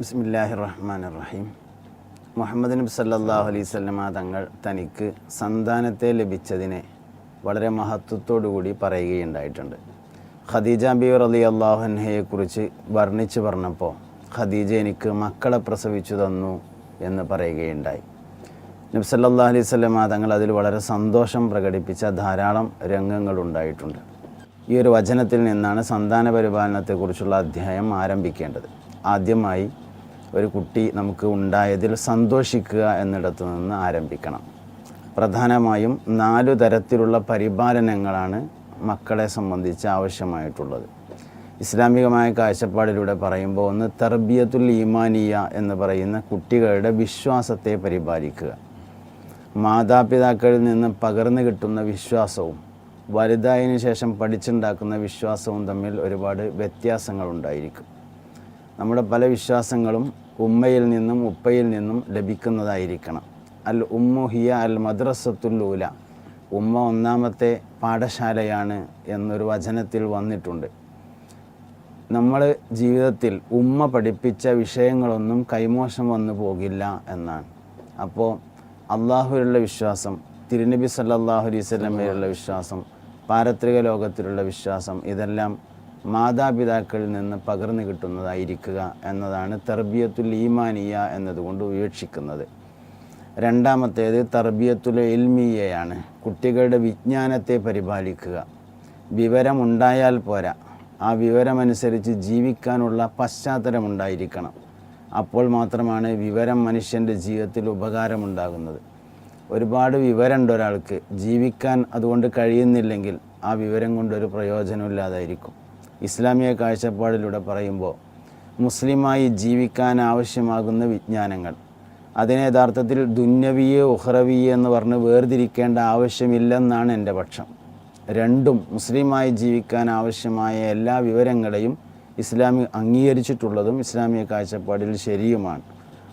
ബിസ്മില്ലാഹിർ-റഹ്മാനിർ-റഹീം. മുഹമ്മദ് നബി സല്ലല്ലാഹു അലൈഹി വസല്ലമ തങ്ങൾ തനിക്ക് സന്താനത്തെ ലഭിച്ചതിനെ വളരെ മഹത്വത്തോടുകൂടി പറയുകയുണ്ടായിട്ടുണ്ട്. ഖദീജ ബിവി റളിയല്ലാഹു അൻഹയെക്കുറിച്ച് വർണ്ണിച്ച് പറഞ്ഞപ്പോൾ ഖദീജ എനിക്ക് മക്കളെ പ്രസവിച്ചു തന്നു എന്ന് പറയുകയുണ്ടായി. നബി സല്ലല്ലാഹു അലൈഹി വസല്ലമ തങ്ങൾ അതിൽ വളരെ സന്തോഷം പ്രകടിപ്പിച്ച ധാരാളം രംഗങ്ങളുണ്ടായിട്ടുണ്ട്. ഈ ഒരു വചനത്തിൽ നിന്നാണ് സന്താന പരിപാലനത്തെക്കുറിച്ചുള്ള അധ്യായം ആരംഭിക്കേണ്ടത്. ആദ്യമായി ഒരു കുട്ടി നമുക്ക് ഉണ്ടായതിൽ സന്തോഷിക്കുക എന്നിടത്തു നിന്ന് ആരംഭിക്കണം. പ്രധാനമായും 4 തരത്തിലുള്ള പരിപാലനങ്ങളാണ് മക്കളെ സംബന്ധിച്ച് ആവശ്യമായിട്ടുള്ളത്. ഇസ്ലാമികമായ കാഴ്ചപ്പാടിലൂടെ പറയുമ്പോൾ ഒന്ന് തർബിയത്തുൽ ഈമാനിയ എന്ന് പറയുന്ന കുട്ടികളുടെ വിശ്വാസത്തെ പരിപാലിക്കുക. മാതാപിതാക്കളിൽ നിന്ന് പകർന്നു കിട്ടുന്ന വിശ്വാസവും വലുതായതിനു ശേഷം പഠിച്ചുണ്ടാക്കുന്ന വിശ്വാസവും തമ്മിൽ ഒരുപാട് വ്യത്യാസങ്ങളുണ്ടായിരിക്കും. നമ്മുടെ പല വിശ്വാസങ്ങളും ഉമ്മയിൽ നിന്നും ഉപ്പയിൽ നിന്നും ലഭിക്കുന്നതായിരിക്കണം. അൽ ഉമ്മു ഹിയ അൽ മദ്രസത്തുൽ ഊല, ഉമ്മ ഒന്നാമത്തെ പാഠശാലയാണ് എന്നൊരു വചനത്തിൽ വന്നിട്ടുണ്ട്. നമ്മൾ ജീവിതത്തിൽ ഉമ്മ പഠിപ്പിച്ച വിഷയങ്ങളൊന്നും കൈമോശം വന്നു പോകില്ല എന്നാണ്. അപ്പോൾ അള്ളാഹുവിലുള്ള വിശ്വാസം, തിരുനബി സല്ലല്ലാഹു അലൈഹി വസല്ലമയിലുള്ള വിശ്വാസം, പാരത്രിക ലോകത്തിലുള്ള വിശ്വാസം, ഇതെല്ലാം മാതാപിതാക്കളിൽ നിന്ന് പകർന്നു കിട്ടുന്നതായിരിക്കുക എന്നതാണ് തർബിയത്തുൽ ഈമാനിയ എന്നതുകൊണ്ട് വീക്ഷിക്കുന്നത്. രണ്ടാമത്തേത് തർബിയത്തുൽ ഇൽമിയയാണ്. കുട്ടികളുടെ വിജ്ഞാനത്തെ പരിപാലിക്കുക. വിവരമുണ്ടായാൽ പോരാ, ആ വിവരമനുസരിച്ച് ജീവിക്കാനുള്ള പശ്ചാത്തലമുണ്ടായിരിക്കണം. അപ്പോൾ മാത്രമാണ് വിവരം മനുഷ്യൻ്റെ ജീവിതത്തിൽ ഉപകാരമുണ്ടാകുന്നത്. ഒരുപാട് വിവരമുണ്ട് ഒരാൾക്ക്, ജീവിക്കാൻ അതുകൊണ്ട് കഴിയുന്നില്ലെങ്കിൽ ആ വിവരം കൊണ്ടൊരു പ്രയോജനമില്ലാതായിരിക്കും. ഇസ്ലാമിക കാഴ്ചപ്പാടിലൂടെ പറയുമ്പോൾ മുസ്ലിമായി ജീവിക്കാൻ ആവശ്യമാകുന്ന വിജ്ഞാനങ്ങൾ, അതിനെ യഥാർത്ഥത്തിൽ ദുന്യവിയെ ഉഖ്റവിയെ എന്ന് പറഞ്ഞ് വേർതിരിക്കേണ്ട ആവശ്യമില്ലെന്നാണ് എൻ്റെ പക്ഷം. രണ്ടും മുസ്ലിമായി ജീവിക്കാൻ ആവശ്യമായ എല്ലാ വിവരങ്ങളെയും ഇസ്ലാമി അംഗീകരിച്ചിട്ടുള്ളതും ഇസ്ലാമിക കാഴ്ചപ്പാടിൽ ശരിയുമാണ്.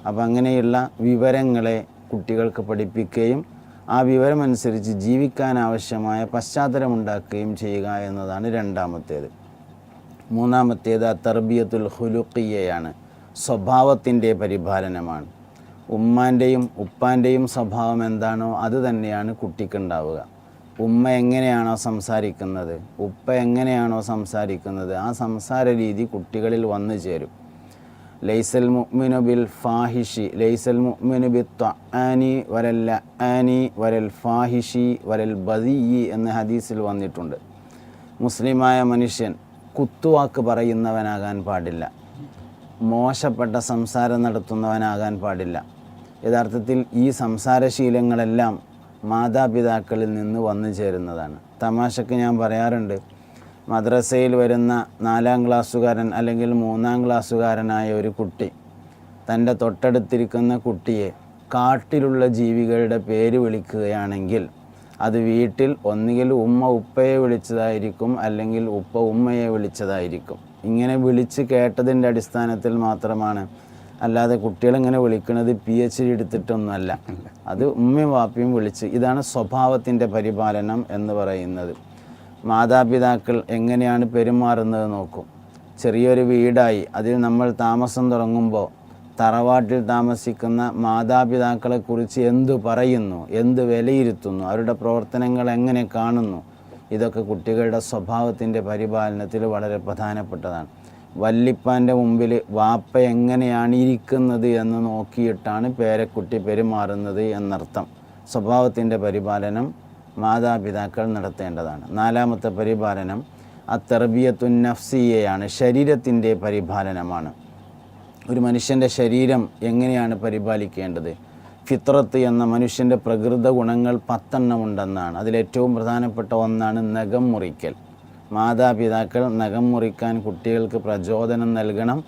അപ്പം അങ്ങനെയുള്ള വിവരങ്ങളെ കുട്ടികൾക്ക് പഠിപ്പിക്കുകയും ആ വിവരമനുസരിച്ച് ജീവിക്കാൻ ആവശ്യമായ പശ്ചാത്തലമുണ്ടാക്കുകയും ചെയ്യുക എന്നതാണ് രണ്ടാമത്തേത്. മൂന്നാമത്തേത് തർബിയത്തുൽ ഖുലുഖിയ്യയാണ്. സ്വഭാവത്തിൻ്റെ പരിപാലനമാണ്. ഉമ്മാൻ്റെയും ഉപ്പാൻ്റെയും സ്വഭാവം എന്താണോ അത് തന്നെയാണ് കുട്ടിക്കുണ്ടാവുക. ഉമ്മ എങ്ങനെയാണോ സംസാരിക്കുന്നത്, ഉപ്പ എങ്ങനെയാണോ സംസാരിക്കുന്നത്, ആ സംസാര രീതി കുട്ടികളിൽ വന്നു ചേരും. ലൈസൽ മുഅ്മിനു ബിൽ ഫാഹിഷി ലൈസൽ മുഅ്മിനു ബിത്ത്ആനി വലൽ ലആനി വലൽ ഫാഹിഷി വലൽ ബദിയി എന്ന ഹദീസിൽ വന്നിട്ടുണ്ട്. മുസ്ലിമായ മനുഷ്യൻ കുത്തുവാക്ക് പറയുന്നവനാകാൻ പാടില്ല, മോശപ്പെട്ട സംസാരം നടത്തുന്നവനാകാൻ പാടില്ല. യഥാർത്ഥത്തിൽ ഈ സംസാരശീലങ്ങളെല്ലാം മാതാപിതാക്കളിൽ നിന്ന് വന്നു ചേരുന്നതാണ്. തമാശക്ക് ഞാൻ പറയാറുണ്ട്, മദ്രസയിൽ വരുന്ന 4ാം ക്ലാസ്സുകാരൻ അല്ലെങ്കിൽ 3ാം ക്ലാസ്സുകാരനായ ഒരു കുട്ടി തൻ്റെ തൊട്ടടുത്തിരിക്കുന്ന കുട്ടിയെ കാട്ടിലുള്ള ജീവികളുടെ പേര് വിളിക്കുകയാണെങ്കിൽ അത് വീട്ടിൽ ഒന്നുകിൽ ഉമ്മ ഉപ്പയെ വിളിച്ചതായിരിക്കും, അല്ലെങ്കിൽ ഉപ്പ ഉമ്മയെ വിളിച്ചതായിരിക്കും. ഇങ്ങനെ വിളിച്ച് കേട്ടതിൻ്റെ അടിസ്ഥാനത്തിൽ മാത്രമാണ്, അല്ലാതെ കുട്ടികളിങ്ങനെ വിളിക്കുന്നത് PhD എടുത്തിട്ടൊന്നുമല്ല. അത് ഉമ്മയും വാപ്പയും വിളിച്ച്. ഇതാണ് സ്വഭാവത്തിൻ്റെ പരിപാലനം എന്ന് പറയുന്നത്. മാതാപിതാക്കൾ എങ്ങനെയാണ് പെരുമാറുന്നത് നോക്കും. ചെറിയൊരു വീടായി അതിൽ നമ്മൾ താമസം തുടങ്ങുമ്പോൾ തറവാട്ടിൽ താമസിക്കുന്ന മാതാപിതാക്കളെക്കുറിച്ച് എന്തു പറയുന്നു, എന്ത് വിലയിരുത്തുന്നു, അവരുടെ പ്രവർത്തനങ്ങൾ എങ്ങനെ കാണുന്നു, ഇതൊക്കെ കുട്ടികളുടെ സ്വഭാവത്തിൻ്റെ പരിപാലനത്തിൽ വളരെ പ്രധാനപ്പെട്ടതാണ്. വല്ലിപ്പാൻ്റെ മുമ്പിൽ വാപ്പ എങ്ങനെയാണ് ഇരിക്കുന്നത് എന്ന് നോക്കിയിട്ടാണ് പേരക്കുട്ടി പെരുമാറുന്നത് എന്നർത്ഥം. സ്വഭാവത്തിൻ്റെ പരിപാലനം മാതാപിതാക്കൾ നടത്തേണ്ടതാണ്. 4ാമത്തെ പരിപാലനം തർബിയത്തുൻ നഫ്സിയ്യയാണ്. ശരീരത്തിൻ്റെ പരിപാലനമാണ്. ഒരു മനുഷ്യൻ്റെ ശരീരം എങ്ങനെയാണ് പരിപാലിക്കേണ്ടത്? ഫിത്രത്ത് എന്ന മനുഷ്യൻ്റെ പ്രകൃത ഗുണങ്ങൾ 10 ഉണ്ടെന്നാണ്. അതിലേറ്റവും പ്രധാനപ്പെട്ട ഒന്നാണ് നഖം മുറിക്കൽ. മാതാപിതാക്കൾ നഖം മുറിക്കാൻ കുട്ടികൾക്ക് പ്രചോദനം നൽകണം.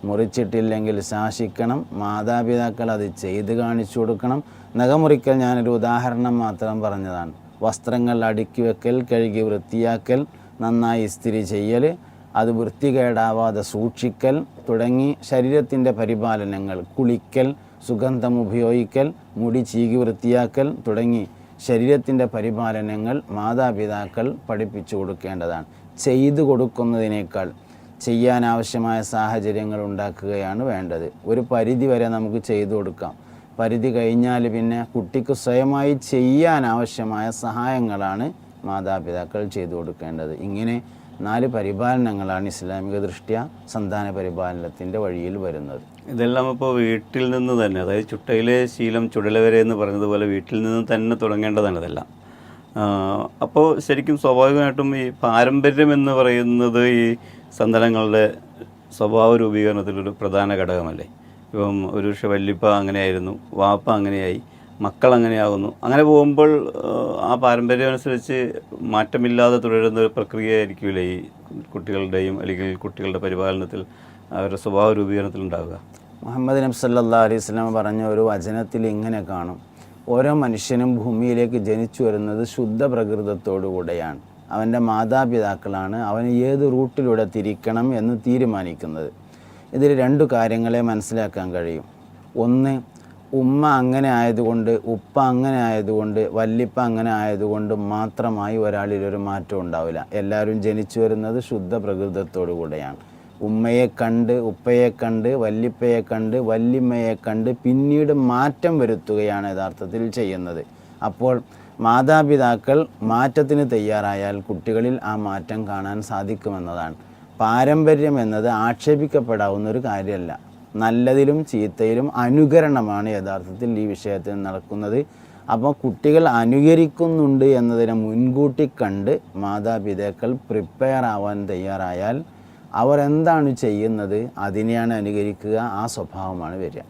മുറിച്ചിട്ടില്ലെങ്കിൽ ശാസിക്കണം. മാതാപിതാക്കൾ അത് ചെയ്ത് കാണിച്ചു കൊടുക്കണം. നഖം മുറിക്കൽ ഞാനൊരു ഉദാഹരണം മാത്രം പറഞ്ഞതാണ്. വസ്ത്രങ്ങൾ അടുക്കി വെക്കൽ, കഴുകി വൃത്തിയാക്കൽ, നന്നായി ഇസ്തിരി ചെയ്യൽ, അത് വൃത്തികേടാവാതെ സൂക്ഷിക്കൽ തുടങ്ങി ശരീരത്തിൻ്റെ പരിപാലനങ്ങൾ, കുളിക്കൽ, സുഗന്ധം ഉപയോഗിക്കൽ, മുടി ചീകി വൃത്തിയാക്കൽ തുടങ്ങി ശരീരത്തിൻ്റെ പരിപാലനങ്ങൾ മാതാപിതാക്കൾ പഠിപ്പിച്ചു കൊടുക്കേണ്ടതാണ്. ചെയ്തു കൊടുക്കുന്നതിനേക്കാൾ ചെയ്യാനാവശ്യമായ സാഹചര്യങ്ങൾ ഉണ്ടാക്കുകയാണ് വേണ്ടത്. ഒരു പരിധി വരെ നമുക്ക് ചെയ്തു കൊടുക്കാം. പരിധി കഴിഞ്ഞാൽ പിന്നെ കുട്ടിക്ക് സ്വയമായി ചെയ്യാനാവശ്യമായ സഹായങ്ങളാണ് മാതാപിതാക്കൾ ചെയ്തു കൊടുക്കേണ്ടത്. ഇങ്ങനെ 4 പരിപാലനങ്ങളാണ് ഇസ്ലാമിക ദൃഷ്ട്യാ സന്താന പരിപാലനത്തിൻ്റെ വഴിയിൽ വരുന്നത്. ഇതെല്ലാം ഇപ്പോൾ വീട്ടിൽ നിന്ന് തന്നെ, അതായത് ചുട്ടയിലെ ശീലം ചുടല വരെ എന്ന് പറയുന്നതുപോലെ വീട്ടിൽ നിന്ന് തന്നെ തുടങ്ങേണ്ടതാണ് ഇതെല്ലാം. അപ്പോൾ ശരിക്കും സ്വാഭാവികമായിട്ടും ഈ പാരമ്പര്യം എന്ന് പറയുന്നത് ഈ സന്താനങ്ങളുടെ സ്വഭാവ രൂപീകരണത്തിലൊരു പ്രധാന ഘടകമല്ലേ? ഇപ്പം ഒരു പക്ഷേ വല്യപ്പ അങ്ങനെയായിരുന്നു, വാപ്പ അങ്ങനെയായി, മക്കൾ അങ്ങനെയാകുന്നു. അങ്ങനെ പോകുമ്പോൾ ആ പാരമ്പര്യം അനുസരിച്ച് മാറ്റമില്ലാതെ തുടരുന്ന ഒരു പ്രക്രിയയായിരിക്കില്ലേ ഈ കുട്ടികളുടെയും അല്ലെങ്കിൽ കുട്ടികളുടെ പരിപാലനത്തിൽ അവരുടെ സ്വഭാവ രൂപീകരണത്തിൽ ഉണ്ടാവുക? മുഹമ്മദ് നബി സല്ലല്ലാഹു അലൈഹി വസല്ലം പറഞ്ഞ ഒരു വചനത്തിൽ ഇങ്ങനെ കാണും: ഓരോ മനുഷ്യനും ഭൂമിയിലേക്ക് ജനിച്ചു വരുന്നത് ശുദ്ധ പ്രകൃതത്തോടുകൂടെയാണ്. അവൻ്റെ മാതാപിതാക്കളാണ് അവന് ഏത് റൂട്ടിലൂടെ തിരിക്കണം എന്ന് തീരുമാനിക്കുന്നത്. ഇതിൽ 2 കാര്യങ്ങളെ മനസ്സിലാക്കാൻ കഴിയും. ഒന്ന്, ഉമ്മ അങ്ങനെ ആയതുകൊണ്ട്, ഉപ്പ അങ്ങനെ ആയതുകൊണ്ട്, വല്ലിപ്പ അങ്ങനെ ആയതുകൊണ്ട് മാത്രമായി ഒരാളിലൊരു മാറ്റം ഉണ്ടാവില്ല. എല്ലാവരും ജനിച്ചു വരുന്നത് ശുദ്ധ പ്രകൃതത്തോടു കൂടെയാണ്. ഉമ്മയെ കണ്ട്, ഉപ്പയെ കണ്ട്, വല്ലിപ്പയെ കണ്ട്, വല്ലിമ്മയെ കണ്ട് പിന്നീട് മാറ്റം വരുത്തുകയാണ് യഥാർത്ഥത്തിൽ ചെയ്യുന്നത്. അപ്പോൾ മാതാപിതാക്കൾ മാറ്റത്തിന് തയ്യാറായാൽ കുട്ടികളിൽ ആ മാറ്റം കാണാൻ സാധിക്കുമെന്നതാണ്. പാരമ്പര്യം എന്നത് ആക്ഷേപിക്കപ്പെടാവുന്ന ഒരു കാര്യമല്ല. നല്ലതിലും ചീത്തയിലും അനുകരണമാണ് യഥാർത്ഥത്തിൽ ഈ വിഷയത്തിൽ നടക്കുന്നത്. അപ്പോൾ കുട്ടികൾ അനുകരിക്കുന്നുണ്ട് എന്നതിനെ മുൻകൂട്ടി കണ്ട് മാതാപിതാക്കൾ പ്രിപ്പയർ ആവാൻ തയ്യാറായാൽ അവർ എന്താണ് ചെയ്യുന്നത് അതിനെയാണ് അനുകരിക്കുക. ആ സ്വഭാവമാണ് വരിക.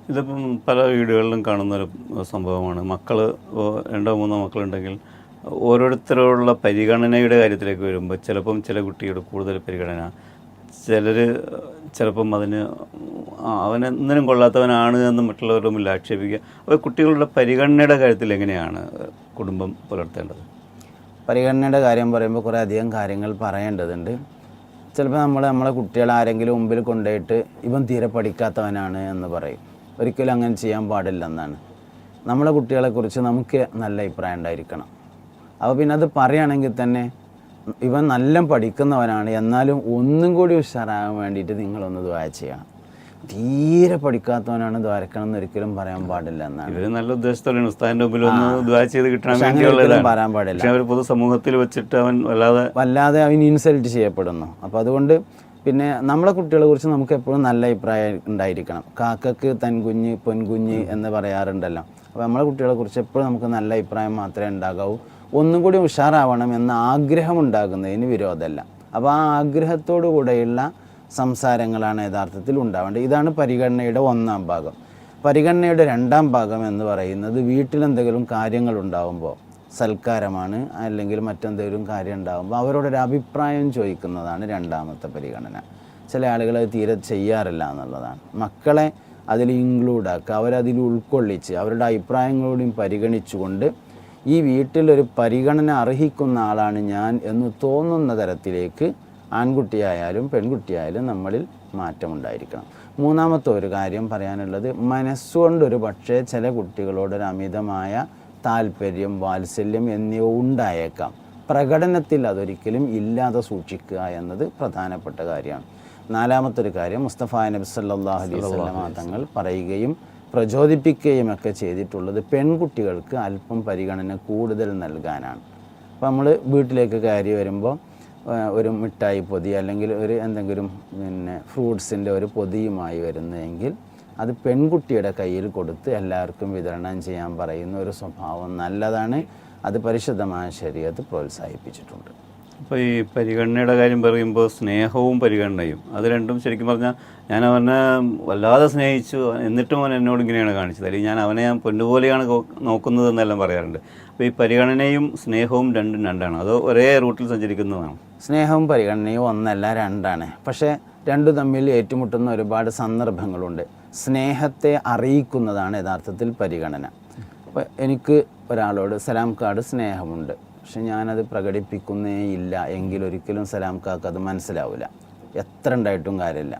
ഇതിപ്പം പല വീടുകളിലും കാണുന്നൊരു സംഭവമാണ്. മക്കൾ 2-3 മക്കളുണ്ടെങ്കിൽ ഓരോരുത്തരോടുള്ള പരിഗണനയുടെ കാര്യത്തിലേക്ക് വരുമ്പോൾ ചിലപ്പം ചില കുട്ടിയുടെ കൂടുതൽ പരിഗണന, ചിലപ്പം അവനെന്തിനും കൊള്ളാത്തവനാണ് എന്ന് മറ്റുള്ളവരുടെ മുന്നിൽ ആക്ഷേപിക്കുക. അപ്പോൾ കുട്ടികളുടെ പരിഗണനയുടെ കാര്യത്തിൽ എങ്ങനെയാണ് കുടുംബം പുലർത്തേണ്ടത്? പരിഗണനയുടെ കാര്യം പറയുമ്പോൾ കുറേ അധികം കാര്യങ്ങൾ പറയേണ്ടതുണ്ട്. ചിലപ്പോൾ നമ്മളെ കുട്ടികളെ ആരെങ്കിലും മുമ്പിൽ കൊണ്ടുപോയിട്ട് ഇവൻ തീരെ പഠിക്കാത്തവനാണ് എന്ന് പറയും. ഒരിക്കലും അങ്ങനെ ചെയ്യാൻ പാടില്ലെന്നാണ്. നമ്മളെ കുട്ടികളെക്കുറിച്ച് നമുക്ക് നല്ല അഭിപ്രായം ഉണ്ടായിരിക്കണം. അപ്പോൾ പിന്നെ അത് പറയുകയാണെങ്കിൽ തന്നെ ഇവൻ നല്ല പഠിക്കുന്നവനാണ്, എന്നാലും ഒന്നും കൂടി ഉഷാറാകാൻ വേണ്ടിയിട്ട് നിങ്ങളൊന്ന് ദുആ ചെയ്യണം. തീരെ പഠിക്കാത്തവനാണ് ദ്വാരക്കണം എന്ന് ഒരിക്കലും പറയാൻ പാടില്ല എന്നാണ്. ഇവർ നല്ല ഉദ്ദേശത്തോടെയാണ് ഉസ്താദിന്റെ മുമ്പിൽ ഒന്ന് ദുആ ചെയ്ത് കിട്ടാൻ വേണ്ടിയുള്ളതാണ് പറയാൻ പാടില്ല. പക്ഷേ അവർ പൊതുസമൂഹത്തിൽ വെച്ചിട്ട് അവൻ വല്ലാതെ അവൻ ഇൻസൾട്ട് ചെയ്യപ്പെടുന്നു. അപ്പോൾ അതുകൊണ്ട് പിന്നെ നമ്മളെ കുട്ടികളെ കുറിച്ച് നമുക്ക് എപ്പോഴും നല്ല അഭിപ്രായം ഉണ്ടായിരിക്കണം. കാക്കക്ക് തൻകുഞ്ഞ് പൊൻകുഞ്ഞ് എന്ന് പറയാറുണ്ടല്ലോ. അപ്പോൾ നമ്മളെ കുട്ടികളെ കുറിച്ച് എപ്പോഴും നമുക്ക് നല്ല അഭിപ്രായം മാത്രമേ ഉണ്ടാകാവൂ. ഒന്നും കൂടി ഉഷാറാവണം എന്ന ആഗ്രഹം ഉണ്ടാകുന്നതിന് വിരോധമല്ല. അപ്പോൾ ആ ആഗ്രഹത്തോടു കൂടെയുള്ള സംസാരങ്ങളാണ് യഥാർത്ഥത്തിൽ ഉണ്ടാവേണ്ടത്. ഇതാണ് പരിഗണനയുടെ 1-ാം ഭാഗം. പരിഗണനയുടെ 2-ാം ഭാഗം എന്ന് പറയുന്നത് വീട്ടിലെന്തെങ്കിലും കാര്യങ്ങളുണ്ടാകുമ്പോൾ, സൽക്കാരമാണ് അല്ലെങ്കിൽ മറ്റെന്തെങ്കിലും കാര്യം ഉണ്ടാകുമ്പോൾ അവരോടൊരു അഭിപ്രായം ചോദിക്കുന്നതാണ് 2-ാമത്തെ പരിഗണന. ചില ആളുകൾ അത് തീരെ ചെയ്യാറില്ല എന്നുള്ളതാണ്. മക്കളെ അതിൽ ഇൻക്ലൂഡ് ആക്കുക, അവരതിൽ ഉൾക്കൊള്ളിച്ച് അവരുടെ അഭിപ്രായങ്ങളോടും പരിഗണിച്ചുകൊണ്ട് ഈ വീട്ടിലൊരു പരിഗണന അർഹിക്കുന്ന ആളാണ് ഞാൻ എന്ന് തോന്നുന്ന തരത്തിലേക്ക് ആൺകുട്ടിയായാലും പെൺകുട്ടിയായാലും നമ്മളിൽ മാറ്റമുണ്ടായിരിക്കണം. 3-ാമത്തെ ഒരു കാര്യം പറയാനുള്ളത്, മനസ്സുകൊണ്ടൊരു പക്ഷേ ചില കുട്ടികളോടൊരു അമിതമായ താല്പര്യം, വാത്സല്യം എന്നിവ ഉണ്ടായേക്കാം. പ്രകടനത്തിൽ അതൊരിക്കലും ഇല്ലാതെ സൂക്ഷിക്കുക എന്നത് പ്രധാനപ്പെട്ട കാര്യമാണ്. 4-ാമത്തെ ഒരു കാര്യം, മുസ്തഫ നബി സല്ലല്ലാഹു അലൈഹി വസല്ലം തങ്ങൾ പറയുകയും പ്രചോദിപ്പിക്കുകയും ഒക്കെ ചെയ്തിട്ടുള്ളത് പെൺകുട്ടികൾക്ക് അല്പം പരിഗണന കൂടുതൽ നൽകാനാണ്. അപ്പോൾ നമ്മൾ വീട്ടിലേക്ക് കയറി വരുമ്പോൾ ഒരു മിഠായി പൊതി അല്ലെങ്കിൽ എന്തെങ്കിലും ഫ്രൂട്ട്സിൻ്റെ ഒരു പൊതിയുമായി വരുന്നതെങ്കിൽ അത് പെൺകുട്ടിയുടെ കയ്യിൽ കൊടുത്ത് എല്ലാവർക്കും വിതരണം ചെയ്യാൻ പറയുന്ന ഒരു സ്വഭാവം നല്ലതാണ്. അത് പരിശുദ്ധമായ ശരീഅത്ത് പ്രോത്സാഹിപ്പിച്ചിട്ടുണ്ട്. അപ്പോൾ ഈ പരിഗണനയുടെ കാര്യം പറയുമ്പോൾ സ്നേഹവും പരിഗണനയും അത് രണ്ടും ശരിക്കും പറഞ്ഞാൽ ഞാൻ അവനെ വല്ലാതെ സ്നേഹിച്ചു, എന്നിട്ടും അവൻ എന്നോട് ഇങ്ങനെയാണ് കാണിച്ചത്, അല്ലെങ്കിൽ ഞാൻ പൊന്നുപോലെയാണ് നോക്കുന്നതെന്നെല്ലാം പറയാറുണ്ട്. അപ്പോൾ ഈ പരിഗണനയും സ്നേഹവും രണ്ടാണ്, അതോ ഒരേ റൂട്ടിൽ സഞ്ചരിക്കുന്നതാണ്? സ്നേഹവും പരിഗണനയും ഒന്നല്ല, 2ആണ്. പക്ഷേ 2 തമ്മിൽ ഏറ്റുമുട്ടുന്ന ഒരുപാട് സന്ദർഭങ്ങളുണ്ട്. സ്നേഹത്തെ അറിയിക്കുന്നതാണ് യഥാർത്ഥത്തിൽ പരിഗണന. അപ്പോൾ എനിക്ക് ഒരാളോട് സലാം കാർഡ് സ്നേഹമുണ്ട്, പക്ഷെ ഞാനത് പ്രകടിപ്പിക്കുന്നേ ഇല്ല എങ്കിലൊരിക്കലും സലാം കാർക്ക് അത് മനസ്സിലാവില്ല, എത്ര ഉണ്ടായിട്ടും കാര്യമില്ല.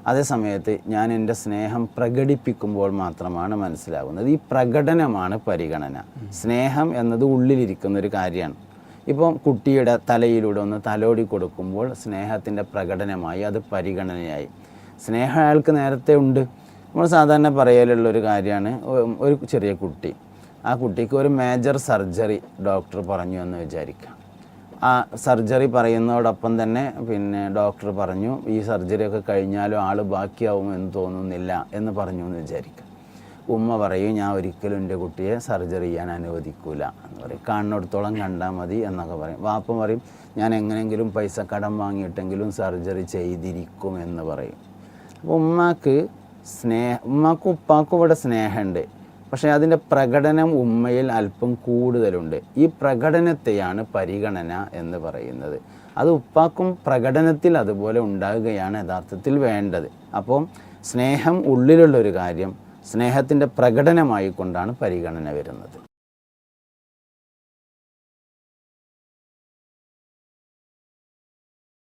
അതേ സമയത്ത് ഞാൻ എൻ്റെ സ്നേഹം പ്രകടിപ്പിക്കുമ്പോൾ മാത്രമാണ് മനസ്സിലാകുന്നത്. ഈ പ്രകടനമാണ് പരിഗണന. സ്നേഹം എന്നത് ഉള്ളിലിരിക്കുന്നൊരു കാര്യമാണ്. ഇപ്പം കുട്ടിയുടെ തലയിലൂടെ ഒന്ന് തലോടി കൊടുക്കുമ്പോൾ സ്നേഹത്തിൻ്റെ പ്രകടനമായി അത് പരിഗണനയായി. സ്നേഹം അയാൾക്ക് നേരത്തെ ഉണ്ട്. നമ്മൾ സാധാരണ പറയലുള്ളൊരു കാര്യമാണ്, ഒരു ചെറിയ കുട്ടി, ആ കുട്ടിക്ക് ഒരു മേജർ സർജറി ഡോക്ടർ പറഞ്ഞു എന്ന് വിചാരിക്കുക. ആ സർജറി പറയുന്നതോടൊപ്പം തന്നെ ഡോക്ടർ പറഞ്ഞു ഈ സർജറിയൊക്കെ കഴിഞ്ഞാലും ആൾ ബാക്കിയാവുമെന്ന് തോന്നുന്നില്ല എന്ന് പറഞ്ഞു എന്ന് വിചാരിക്കുക. ഉമ്മ പറയും ഞാൻ ഒരിക്കലും എൻ്റെ കുട്ടിയെ സർജറി ചെയ്യാൻ അനുവദിക്കൂല എന്ന് പറയും, കാണുന്നിടത്തോളം കണ്ടാൽ മതി എന്നൊക്കെ പറയും. വാപ്പ പറയും ഞാൻ എങ്ങനെയെങ്കിലും പൈസ കടം വാങ്ങിയിട്ടെങ്കിലും സർജറി ചെയ്തിരിക്കും എന്ന് പറയും. അപ്പോൾ ഉമ്മാക്കും ഉപ്പാക്കും ഇവിടെ സ്നേഹമുണ്ട്, പക്ഷേ അതിൻ്റെ പ്രകടനം ഉമ്മയിൽ അല്പം കൂടുതലുണ്ട്. ഈ പ്രകടനത്തെയാണ് പരിഗണന എന്ന് പറയുന്നത്. അത് ഉപ്പാക്കും പ്രകടനത്തിൽ അതുപോലെ ഉണ്ടാകുകയാണ് യഥാർത്ഥത്തിൽ വേണ്ടത്. അപ്പോൾ സ്നേഹം ഉള്ളിലുള്ളൊരു കാര്യം സ്നേഹത്തിൻ്റെ പ്രകടനമായി കൊണ്ടാണ് പരിഗണന വരുന്നത്.